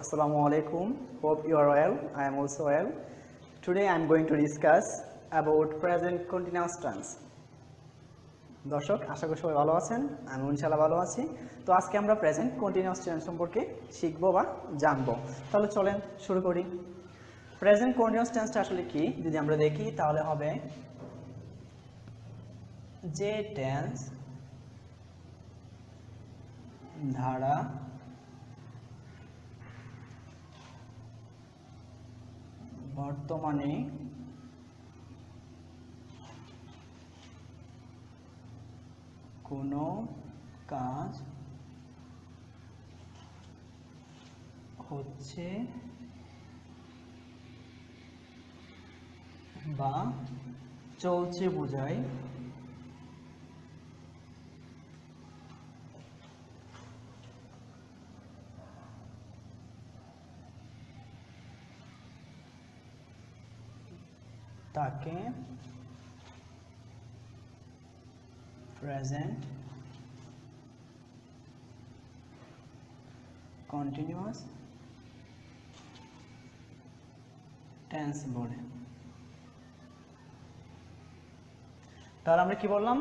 Assalamu alaikum. Hope you are well. I am also well. Today I am going to discuss about present continuous tense. দর্শক আশা করি সবাই ভালো আছেন, আমি ইনশাআল্লাহ ভালো আছি। তো আজকে আমরা প্রেজেন্ট কন্টিনিউয়াস টেন্স সম্পর্কে শিখব বা জানব। তাহলে চলেন শুরু করি। প্রেজেন্ট কন্টিনিউয়াস টেন্সটা আসলে কি যদি আমরা দেখি তাহলে হবে যে টেন্স ধারা বর্তমানে কোনো কাজ হচ্ছে বা চলছে বোঝায় তাকে প্রেজেন্ট কন্টিনিউয়াস টেন্স বলে। তাহলে আমরা কি বললাম,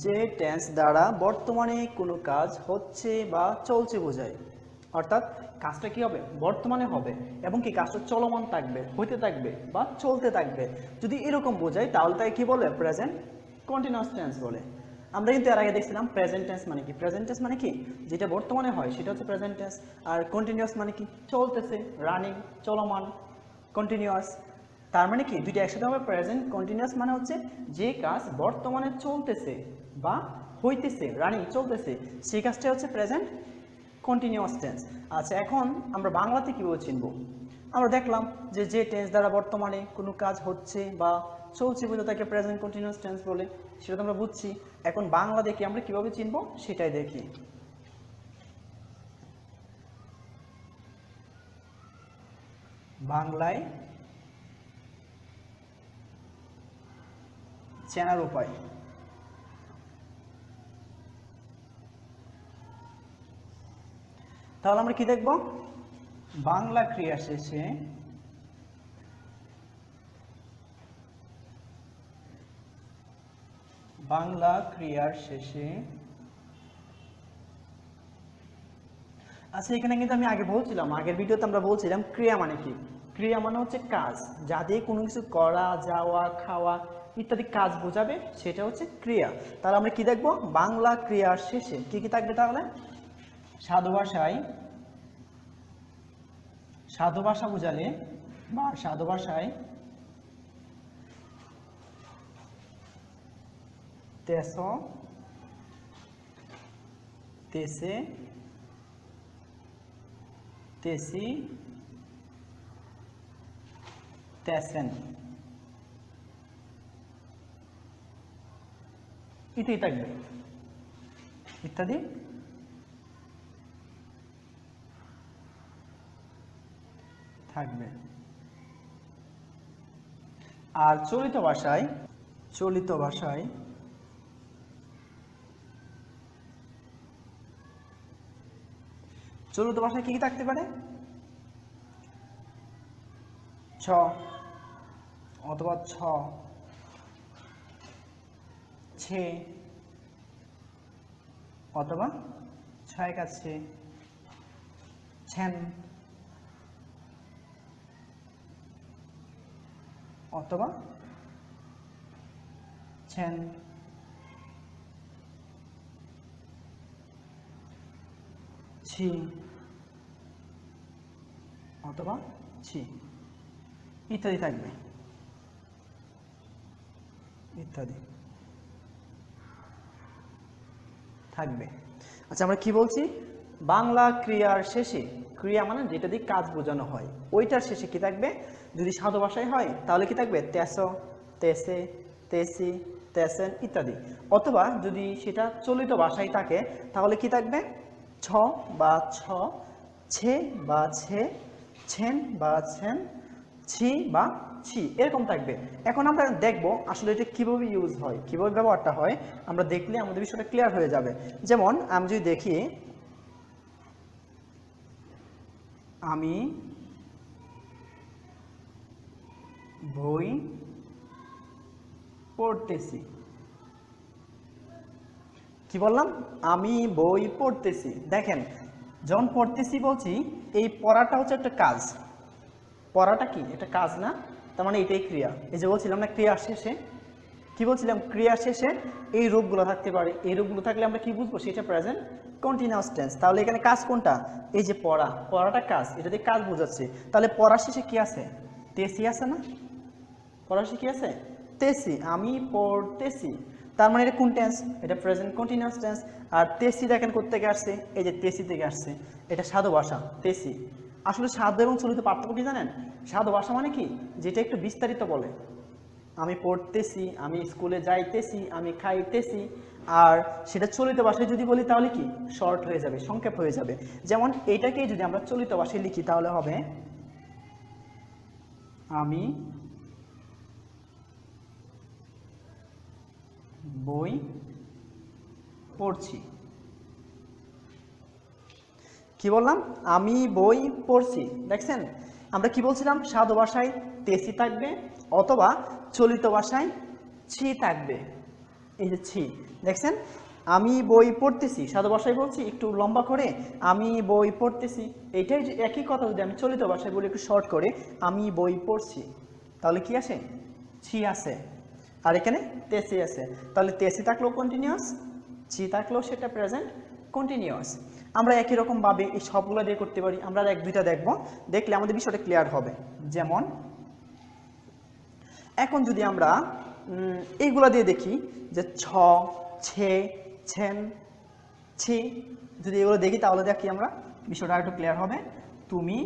যে টেন্স দ্বারা বর্তমানে কোনো কাজ হচ্ছে বা চলছে বোঝায়, অর্থাৎ কাজটা কি হবে, বর্তমানে হবে এবং কি কাজটা চলমান থাকবে, হইতে থাকবে বা চলতে থাকবে। যদি এরকম বোঝায় তাহলে তাকে কি বলে, প্রেজেন্ট কন্টিনিউয়াস টেন্স বলে। আমরা কিন্তু এর আগে দেখছিলাম প্রেজেন্ট টেন্স মানে কি, প্রেজেন্ট টেন্স মানে কি যেটা বর্তমানে হয় সেটা হচ্ছে প্রেজেন্ট টেন্স, আর কন্টিনিউয়াস মানে কি চলতেছে, রানিং, চলমান, কন্টিনিউয়াস। তার মানে কি দুইটা একসাথে হবে। প্রেজেন্ট কন্টিনিউয়াস মানে হচ্ছে যে কাজ বর্তমানে চলতেছে বা হইতেছে, রানিং, চলতেছে, সেই কাজটা হচ্ছে প্রেজেন্ট কন্টিনিউয়াস টেন্স। আচ্ছা, এখন আমরা বাংলাতে কীভাবে চিনব? আমরা দেখলাম যে যে টেন্স দ্বারা বর্তমানে কোনো কাজ হচ্ছে বা চলছে বলে তাকে প্রেজেন্ট কন্টিনিউয়াস টেন্স বলে, সেটা তো আমরা বুঝছি। এখন বাংলা দেখি আমরা কীভাবে চিনব সেটাই দেখি। বাংলায় চেনার উপায়। তাহলে আমরা কি দেখব, বাংলা ক্রিয়া শেষে বাংলা ক্রিয়ার শেষে, আচ্ছা এখানে কিন্তু আমি আগে বলছিলাম, আগের ভিডিওতে আমরা বলছিলাম ক্রিয়া মানে কি। ক্রিয়া মানে হচ্ছে কাজ, যা দিয়ে কোনো কিছু করা, যাওয়া, খাওয়া ইত্যাদি কাজ বোঝাবে সেটা হচ্ছে ক্রিয়া। তাহলে আমরা কি দেখব, বাংলা ক্রিয়ার শেষে কি কি থাকবে? তাহলে সাধু ভাষা বোঝালে বা সাধু ভাষায় তেস, তেসে, তেসি, তেসেন ইত্যাদি থাকবে, ইত্যাদি থাকবে। আর চলিত ভাষায় কি কি থাকতে পারে? ছ অথবা ছ, ছে অথবা ছয় কাছে, ছেন অথবা ছেন, ছি অথবা ছি ইত্যাদি থাকবে, ইত্যাদি থাকবে। আচ্ছা আমরা কি বলছি, বাংলা ক্রিয়ার শেষে, ক্রিয়া মানে যেটা দিয়ে কাজ বোঝানো হয়, ওইটার শেষে কি থাকবে? যদি সাধু ভাষায় হয় তাহলে কি থাকবে? তেস, তেসে, তেসি, তেসেন ইত্যাদি। অথবা যদি সেটা চলিত ভাষায় থাকে তাহলে কি থাকবে? ছ বা ছ, ছে বা ছে, ছেন বা ছেন, ছি বা ছি এরকম থাকবে। এখন আমরা দেখব আসলে এটা কিভাবে ইউজ হয়, কিভাবে ব্যবহারটা হয়, আমরা দেখলে আমাদের বিষয়টা ক্লিয়ার হয়ে যাবে। যেমন আমি যদি দেখি, আমি বই পড়তেছি। কি বললাম? আমি বই পড়তেছি। দেখেন, যখন পড়তেছি বলছি, এই পড়াটা হচ্ছে একটা কাজ। পড়াটা কি? এটা কাজ না? তার মানে এটাই ক্রিয়া। এই যে বলছিলাম না, ক্রিয়ার শেষে কি বলছিলাম? ক্রিয়ার শেষে এই রূপগুলো থাকতে পারে। এই রূপগুলো থাকলে আমরা কি বুঝবো? সেটা প্রেজেন্ট কন্টিনিউয়াস টেন্স। তাহলে এখানে কাজ কোনটা? এই যে পড়া, পড়াটা কাজ, এটা দিয়ে কাজ বোঝাচ্ছে। তাহলে পড়ার শেষে কি আছে? তেসি আছে না? পড়ার শেষে কি আছে? তেসি। আমি পড়তেছি। তার মানে এটা কোন টেন্স? এটা প্রেজেন্ট কন্টিনিউয়াস টেন্স। আর তেসি দেখেন কোত্থেকে আসছে? এই যে তেসি থেকে আসছে। এটা সাধু ভাষা, তেসি। আসলে সাধু এবং চলিত পার্থক্য কি জানেন? সাধু ভাষা মানে কি? যেটা একটু বিস্তারিত বলে। আমি পড়তেছি, আমি স্কুলে যাইতেছি, আমি খাইতেছি। আর সেটা চলিত ভাষায় যদি বলি তাহলে কি? শর্ট হয়ে যাবে, সংক্ষেপ হয়ে যাবে। যেমন এইটাকেই যদি আমরা চলিত ভাষায় লিখি তাহলে হবে আমি বই পড়ছি। কি বললাম? আমি বই পড়ছি। দেখছেন, আমরা কি বলছিলাম? সাধু ভাষায় তেসি থাকবে অথবা চলিত ভাষায় ছি থাকবে। এই যে ছি, দেখছেন, আমি বই পড়তেছি। সাধু ভাষায় বলছি একটু লম্বা করে, আমি বই পড়তেছি। এইটাই যে একই কথা যদি আমি চলিত ভাষায় বলি একটু শর্ট করে, আমি বই পড়ছি, তাহলে কি আসে? ছি আসে। আর এখানে তেসি আছে। তাহলে তেসি থাকলেও কন্টিনিউয়াস, ছি থাকলেও সেটা প্রেজেন্ট কন্টিনিউয়াস। আমরা একই রকমভাবে এই সবগুলো দিয়ে করতে পারি। আমরা আর এক দুইটা দেখব, দেখলে আমাদের বিষয়টা ক্লিয়ার হবে। যেমন এখন যদি আমরা এইগুলা দিয়ে দেখি যে ছ, ছে, ছেন, ছি, যদি এগুলো দেখি তাহলে দেখি আমরা বিষয়টা একটু ক্লিয়ার হবে। তুমি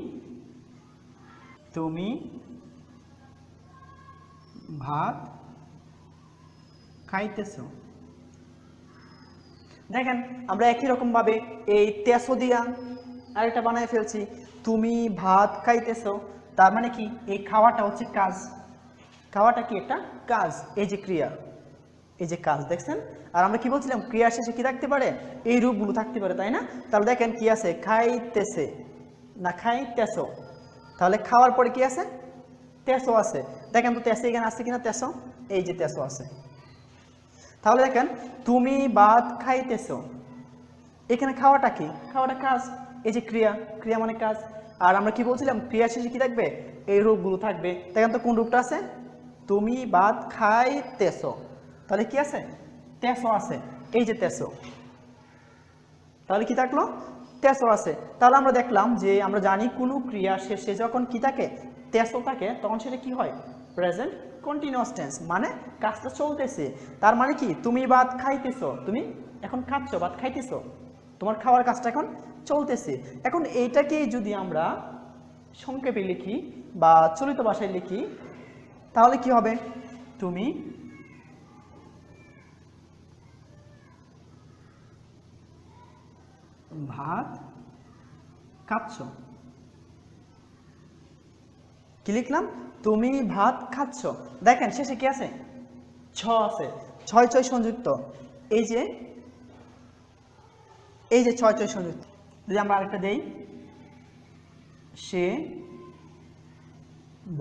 তুমি ভাত খাইতেছো। দেখেন, আমরা একই রকম ভাবে এই তেসো দিয়া আরেকটা বানায় ফেলছি। তুমি ভাত খাইতেছো, তার মানে কি? এই খাওয়াটা হচ্ছে কাজ। খাওয়াটা কি? একটা কাজ। এই যে ক্রিয়া, এই যে কাজ, দেখছেন। আর আমরা কি বলছিলাম? ক্রিয়ার শেষে কি থাকতে পারে? এই রূপগুলো থাকতে পারে, তাই না? তাহলে দেখেন কি আছে? খাইতেছে না খাইতেছো। তাহলে খাওয়ার পরে কি আছে? তেসো আছে। দেখেন তো তেসো এখানে আছে কিনা? তেসো, এই যে তেসো আছে। তাহলে দেখেন, তুমি ভাত খাইতেছো, এখানে খাওয়াটা কি? খাওয়াটা কাজ। এই যে ক্রিয়া, ক্রিয়া মানে কাজ। আর আমরা কি বলছিলাম? ক্রিয়া শেষে কি থাকবে? এই রূপগুলো থাকবে। দেখেন তো কোন রূপটা আছে? তুমি ভাত খাইতেছো, তাহলে কি আছে? তেসো আছে। এই যে তেসো, তাহলে কি থাকলো? তেসো আছে। তাহলে আমরা দেখলাম যে আমরা জানি কোনো ক্রিয়া শেষে যখন কি থাকে? তেসো থাকে, তখন সেটা কি হয়? প্রেজেন্ট কন্টিনিউয়াস টেন্স, মানে কাজটা চলতেছে। তার মানে কি? তুমি ভাত খাইতেছো, তুমি এখন খাচ্ছ, ভাত খাইতেছো, তোমার খাওয়ার কাজটা এখন চলতেছে। এখন এইটাকে যদি আমরা সংক্ষেপে লিখি বা চলিত ভাষায় লিখি তাহলে কি হবে? তুমি ভাত খাচ্ছ। কি লিখলাম? তুমি ভাত খাচ্ছ। দেখেন শেষে কি আছে? ছ আছে। ছয় ছয় সংযুক্ত। এই যে ছয় ছয় সংযুক্ত। যদি আমরা আরেকটা দেই, সে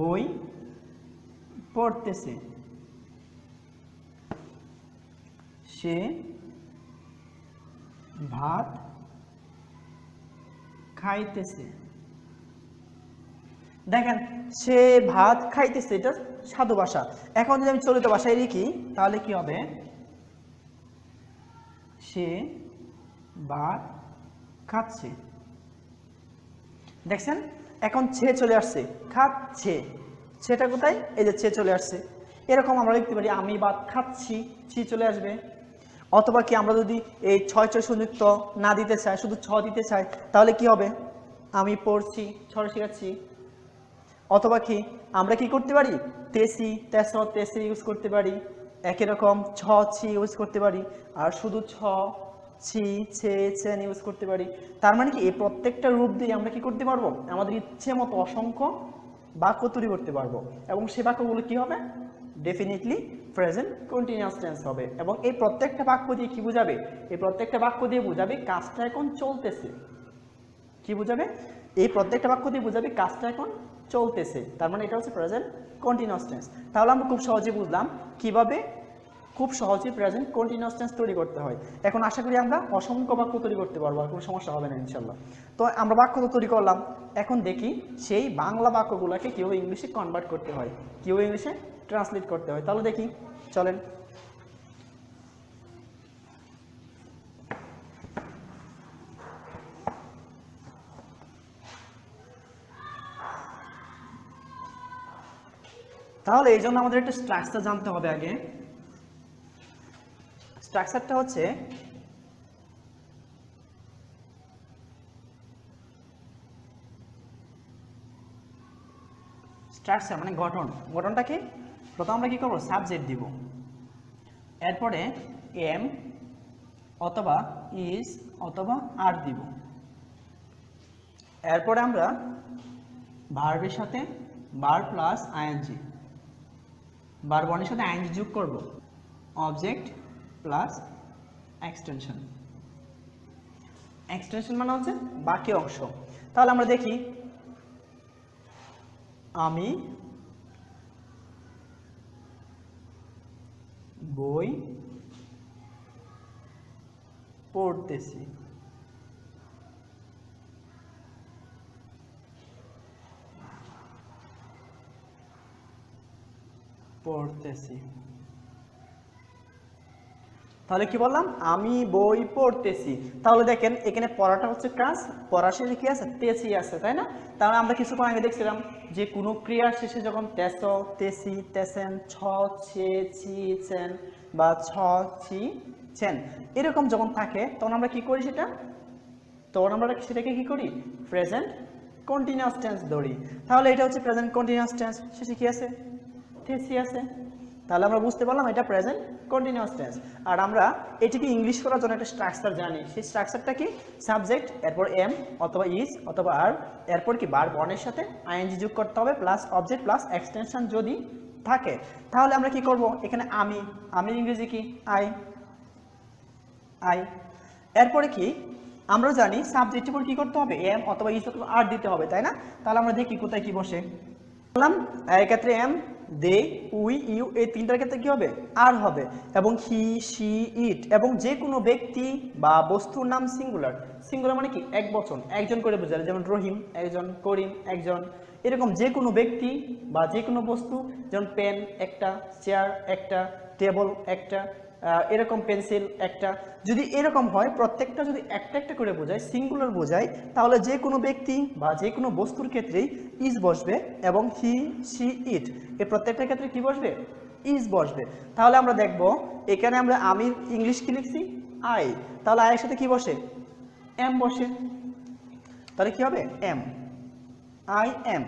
বই পড়তেছে, সে ভাত খাইতেছে। দেখেন, সে ভাত খাইতেছে, এটা সাধু ভাষা। এখন যদি আমি চলিত ভাষায় লিখি তাহলে কি হবে? সে ভাত খাচ্ছে। দেখছেন, এখন ছে চলে আসছে, খাচ্ছে। সেটা কোথায়? এই যে ছে চলে আসছে। এরকম আমরা লিখতে পারি আমি ভাত খাচ্ছি, ছি চলে আসবে। অথবা কি আমরা যদি এই ছয় ছয় সংযুক্ত না দিতে চাই, শুধু ছ দিতে চাই, তাহলে কি হবে? আমি পড়ছি, ছড়ে শেখাচ্ছি। অথবা কি আমরা কি করতে পারি? তেসি, তেস, তেসি ইউজ করতে পারি। একই রকম ছ, ছি ইউজ করতে পারি। আর শুধু ছ, ছি, ছে, চেন ইউজ করতে পারি। তার মানে কি এই প্রত্যেকটা রূপ দিয়ে আমরা কি করতে পারবো? আমাদের ইচ্ছে মতো অসংখ্য বাক্য তৈরি করতে পারবো। এবং সে বাক্যগুলো কি হবে? ডেফিনেটলি প্রেজেন্ট কন্টিনিউয়াস টেন্স হবে। এবং এই প্রত্যেকটা বাক্য দিয়ে কি বোঝাবে? এই প্রত্যেকটা বাক্য দিয়ে বোঝাবে কাজটা এখন চলতেছে। কি বোঝাবে? এই প্রত্যেকটা বাক্য দিয়ে বোঝাবে কাজটা এখন চলতেছে, তার মানে এটা হচ্ছে প্রেজেন্ট কন্টিনিউয়াস টেন্স। তাহলে আমরা খুব সহজে বুঝলাম কিভাবে খুব সহজেই প্রেজেন্ট কন্টিনিউয়াস টেন্স তৈরি করতে হয়। এখন আশা করি আমরা অসংখ্য বাক্য তৈরি করতে পারবো, আর কোনো সমস্যা হবে না ইনশাল্লাহ। তো আমরা বাক্য তো তৈরি করলাম, এখন দেখি সেই বাংলা বাক্যগুলোকে কীভাবে ইংলিশে কনভার্ট করতে হয়, কীভাবে ইংলিশে ট্রান্সলেট করতে হয়। তাহলে দেখি, চলেন। তাহলে এই জন্য আমাদের একটা স্ট্রাকচার জানতে হবে আগে। স্ট্রাকচারটা হচ্ছে স্ট্রাকচার মানে গঠন। গঠনটা কি? প্রথম আমরা কি করব, সাবজেক্ট দিব, এরপরে এম অথবা ইজ অথবা আর দিব, এরপরে আমরা ভার্বের সাথে ভার্ব প্লাস আইএনজি, ভার্ব ওয়ানের সাথে আইএনজি যোগ করব, অবজেক্ট প্লাস এক্সটেনশন। এক্সটেনশন মানে হচ্ছে বাকি অংশ। তাহলে আমরা দেখি, আমি বই পড়তেছি, তাহলে কি বললাম, আমি বই পড়তেছি। তাহলে দেখেন এখানে পড়াটা হচ্ছে কাজ, পড়ার শেষে কি আছে, তেসি আছে, তাই না? তাহলে আমরা কিছুক্ষণ আগে দেখছিলাম যে কোনো ক্রিয়ার শেষে যখন তেস, তেসি, তেসেন, ছ, ছে, ছি, চেন বা ছ, ছি, চেন এরকম যখন থাকে তখন আমরা কি করি সেটাকে কি করি, প্রেজেন্ট কন্টিনিউয়াস টেন্স ধরি। তাহলে এটা হচ্ছে প্রেজেন্ট কন্টিনিউয়াস টেন্স, শেষে কি আছে, তেসি আছে। তাহলে আমরা বুঝতে পারলাম এটা প্রেজেন্ট কন্টিনিউয়াস টেন্স। আর আমরা এটিকে ইংলিশ করার জন্য একটা স্ট্রাকচার জানি, সেই স্ট্রাকচারটা কি, সাবজেক্ট, এরপর এম অথবা ইজ অথবা আর, এরপর কি ভার্ব ওয়ানের সাথে আইএনজি যোগ করতে হবে, প্লাস অবজেক্ট প্লাস এক্সটেনশন যদি থাকে। তাহলে আমরা কি করব, এখানে আমি ইংরেজি কি, আই। এরপরে কি আমরা জানি সাবজেক্টের পর কি করতে হবে, এম অথবা ইজ অথবা আর দিতে হবে, তাই না? তাহলে আমরা দেখি কোথায় কি বসে। বললাম এর ক্ষেত্রে এম, দে, উই, ইউ এই তিনটার ক্ষেত্রে কি হবে, আর হবে, এবং হি, শি, ইট এবং যে কোনো ব্যক্তি বা বস্তুর নাম সিঙ্গুলার। সিঙ্গুলার মানে কি, এক বচন, একজন করে বোঝায়, যেমন রহিম একজন, করিম একজন, এরকম যে কোনো ব্যক্তি বা যে কোনো বস্তু, যেমন পেন একটা, চেয়ার একটা, টেবল একটা, এরকম পেন্সিল একটা। যদি এরকম হয় প্রত্যেকটা যদি একটা একটা করে বোঝায়, সিঙ্গুলার বোঝায়, তাহলে যে কোনো ব্যক্তি বা যে কোনো বস্তুর ক্ষেত্রেই ইজ বসবে, এবং হি, শি, ইট এই প্রত্যেকটার ক্ষেত্রে কি বসবে, ইজ বসবে। তাহলে আমরা দেখব এখানে আমরা আমি ইংলিশ কি লিখছি, আই, তাহলে আয়ের সাথে কি বসে, এম বসে, তাহলে কি হবে, এম, আই এম।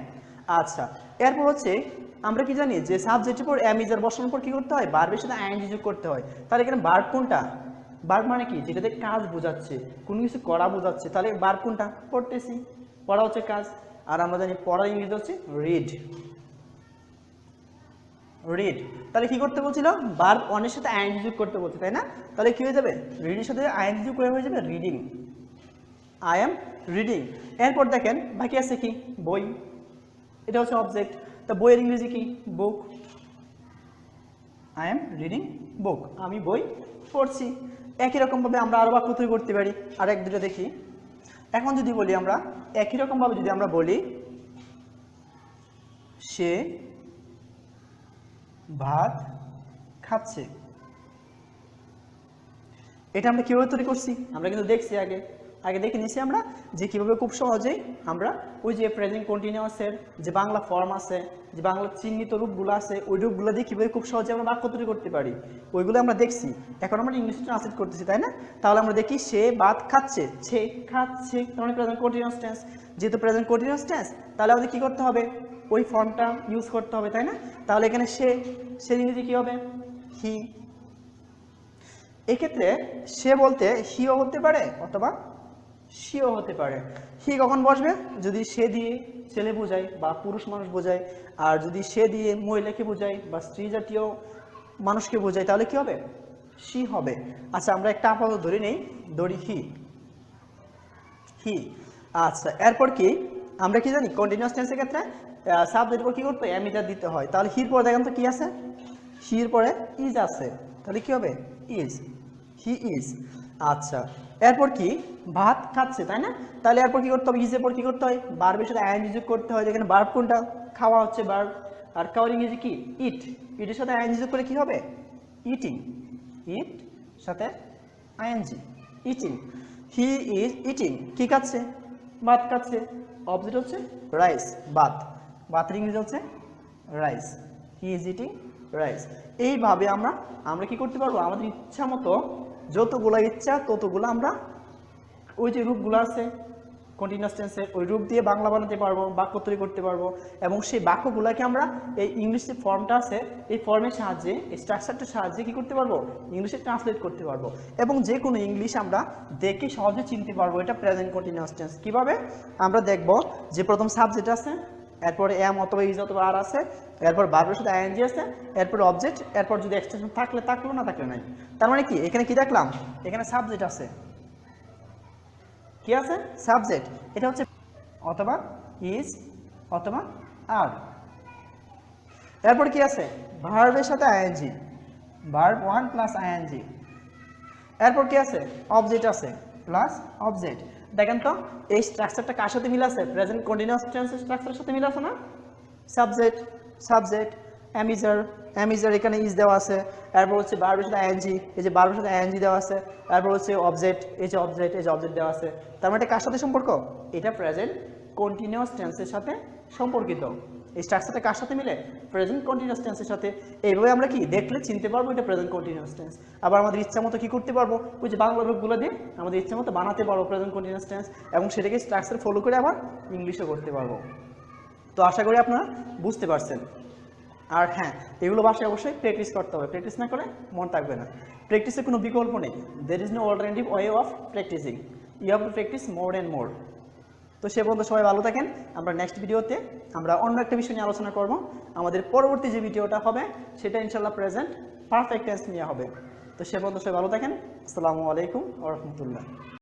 আচ্ছা, এরপর হচ্ছে আমরা কি জানি যে সাবজেক্টের পর এম, ইজ আর বসানোর পর কি করতে হয়, ভার্বের সাথে আইএনজি যোগ করতে হয়। তাহলে এখানে ভার্ব কোনটা, ভার্ব মানে কি, যেটাতে কাজ বোঝাচ্ছে, কোনো কিছু করা বোঝাচ্ছে। তাহলে ভার্ব কোনটা, পড়তেছি, পড়া হচ্ছে কাজ। আর আমরা জানি পড়ার ইংরেজি হচ্ছে রিড, রিড। তাহলে কি করতে বলছিল, ভার্ব ওয়ানের সাথে আইএনজি যোগ করতে বলছে, তাই না? তাহলে কি হয়ে যাবে, রিডের সাথে আইএনজি যোগ হয়ে যাবে রিডিং, আই এম রিডিং। এরপর দেখেন বাকি আছে কি, বই, এটা হচ্ছে অবজেক্ট। তা বইয়ের ইংরেজি কি, বুক, আই এম রিডিং বুক, আমি বই পড়ছি। একই রকমভাবে আমরা আরও বাক্য তৈরি করতে পারি, আর এক দুটো দেখি। এখন যদি বলি আমরা একই রকমভাবে যদি আমরা বলি সে ভাত খাচ্ছে, এটা আমরা কিভাবে তৈরি করছি, আমরা কিন্তু দেখছি আগে দেখে নিয়েছি আমরা যে কিভাবে খুব সহজেই আমরা ওই যে প্রেজেন্ট কন্টিনিউয়াসের যে বাংলা ফর্ম আছে, যে বাংলা চিহ্নিত রূপগুলো আছে, ওই রূপগুলো দিয়ে কীভাবে খুব সহজে আমরা বাক্য তৈরি করতে পারি, ওইগুলো আমরা দেখছি। এখন আমরা ইংলিশে ট্রান্সলেট করতেছি, তাই না? তাহলে আমরা দেখি সে ভাত খাচ্ছে, সে খাচ্ছে, তার মানে প্রেজেন্ট কন্টিনিউয়াস টেন্স। যেহেতু প্রেজেন্ট কন্টিনিউয়াস টেন্স, তাহলে আমাদের কী করতে হবে, ওই ফর্মটা ইউজ করতে হবে, তাই না? তাহলে এখানে সে ইংরেজি কী হবে, হি। এক্ষেত্রে সে বলতে হিও হতে পারে অথবা শিও হতে পারে। হি কখন বসবে, যদি সে দিয়ে ছেলে বোঝায় বা পুরুষ মানুষ বোঝায়, আর যদি সে দিয়ে মহিলাকে বোঝায় বা স্ত্রী জাতীয় মানুষকে বোঝায়, তাহলে কি হবে, শি হবে। আচ্ছা, আমরা একটা আপাতত ধরি হি। আচ্ছা, এরপর কি আমরা কি জানি কন্টিনিউয়াস টেন্সের ক্ষেত্রে সাবজেক্টের পর কি করতে হয় অ্যামিজার দিতে হয়। তাহলে হির পরে দেখেন তো কি আছে, হির পরে ইজ আছে, তাহলে কি হবে ইজ, হি ইজ। আচ্ছা এরপর কি ভাত খাচ্ছে তাই না, তাহলে এরপর কি করতে হবে ইজের পর কি করতে হয় ভার্বের সাথে আইএনজি যোগ করতে হয়। যেখানে ভার্ব কোনটা খাওয়া হচ্ছে ভার্ব, আর খাওয়ার ইংরেজি কি ইট, ইটের সাথে আইএনজি যোগ করে কি হবে ইটিং, ইট সাথে ING eating, he is eating কি খাচ্ছে ভাত খাচ্ছে, অবজেক্ট হচ্ছে রাইস ভাত, ভাতের ইংরেজি হচ্ছে rice, he is eating rice. এইভাবে আমরা কি করতে পারবো আমাদের ইচ্ছা মতো যতগুলো ইচ্ছা ততগুলো আমরা ওই যে রূপগুলো আছে কন্টিনিউয়াস টেন্সের ওই রূপ দিয়ে বাংলা বানাতে পারবো, বাক্য তৈরি করতে পারবো এবং সেই বাক্যগুলোকে আমরা এই ইংলিশ যে ফর্মটা আছে এই ফর্মের সাহায্যে এই স্ট্রাকচারটার সাহায্যে কি করতে পারবো ইংলিশে ট্রান্সলেট করতে পারবো এবং যে কোনো ইংলিশ আমরা দেখে সহজে চিনতে পারবো এটা প্রেজেন্ট কন্টিনিউয়াস টেন্স। কীভাবে আমরা দেখব যে প্রথম সাবজেক্ট আছে, এরপরে এম অথবা ইজ অথবা আর আছে, এরপর ভার্বের সাথে আইএনজি আছে, এরপর অবজেক্ট, এরপর যদি এক্সটেনশন থাকলে থাকলো না থাকলে নাই। তার মানে কি এখানে কি দেখলাম এখানে সাবজেক্ট আছে, কি আছে সাবজেক্ট, এটা হচ্ছে অথবা ইজ অথবা আর। এরপর কি আছে ভার্বের সাথে আইএনজি, ভার্ব 1 প্লাস আইএনজি। এরপর কি আছে অবজেক্ট আছে প্লাস অবজেক্ট। দেখেন তো এই স্ট্রাকচারটা কার সাথে মিল আছে প্রেজেন্ট কন্টিনিউয়াস টেন্সের স্ট্রাকচারের সাথে মিল আছে না, সাবজেক্ট সাবজেক্ট অ্যামিজার, অ্যামিজার এখানে ইজ দেওয়া আছে, এরপর হচ্ছে ভার্বের সাথে আইএনজি, এই যে ভার্বের সাথে আইএনজি দেওয়া আছে, এরপর হচ্ছে অবজেক্ট, এই যে অবজেক্ট, এই যে অবজেক্ট দেওয়া আছে। তার মানে এটা কার সাথে সম্পর্ক এটা প্রেজেন্ট কন্টিনিউয়াস টেন্সের সাথে সম্পর্কিত। এই স্ট্রাকচারটা কার সাথে মিলে প্রেজেন্ট কন্টিনিউয়াস টেন্সের সাথে। এইভাবে আমরা কি দেখলে চিনতে পারবো এটা প্রেজেন্ট কন্টিনিউয়াস টেন্স। আবার আমাদের ইচ্ছা মতো কি করতে পারবো ওই যে বাংলা রূপগুলো দিয়ে আমাদের ইচ্ছা মতো বানাতে পারবো প্রেজেন্ট কন্টিনিউয়াস টেন্স এবং সেটাকে স্ট্রাকচার ফলো করে আবার ইংলিশও করতে পারবো। তো আশা করি আপনারা বুঝতে পারছেন। আর হ্যাঁ এগুলো বাসায় অবশ্যই প্র্যাকটিস করতে হবে, প্র্যাকটিস না করে মন থাকবে না। প্র্যাকটিসের কোনো বিকল্প নেই, there is no alternative way of practicing, you have to practice more and more. তো সে পর্যন্ত সবাই ভালো থাকেন। আমরা নেক্সট ভিডিওতে আমরা অন্য একটা বিষয় নিয়ে আলোচনা করব। আমাদের পরবর্তী যে ভিডিওটা হবে সেটা ইনশাল্লাহ প্রেজেন্ট পারফেক্ট টেন্স নিয়ে হবে। তো সে পর্যন্ত সবাই ভালো থাকেন। আসসালামু আলাইকুম ওয়া রাহমাতুল্লাহ।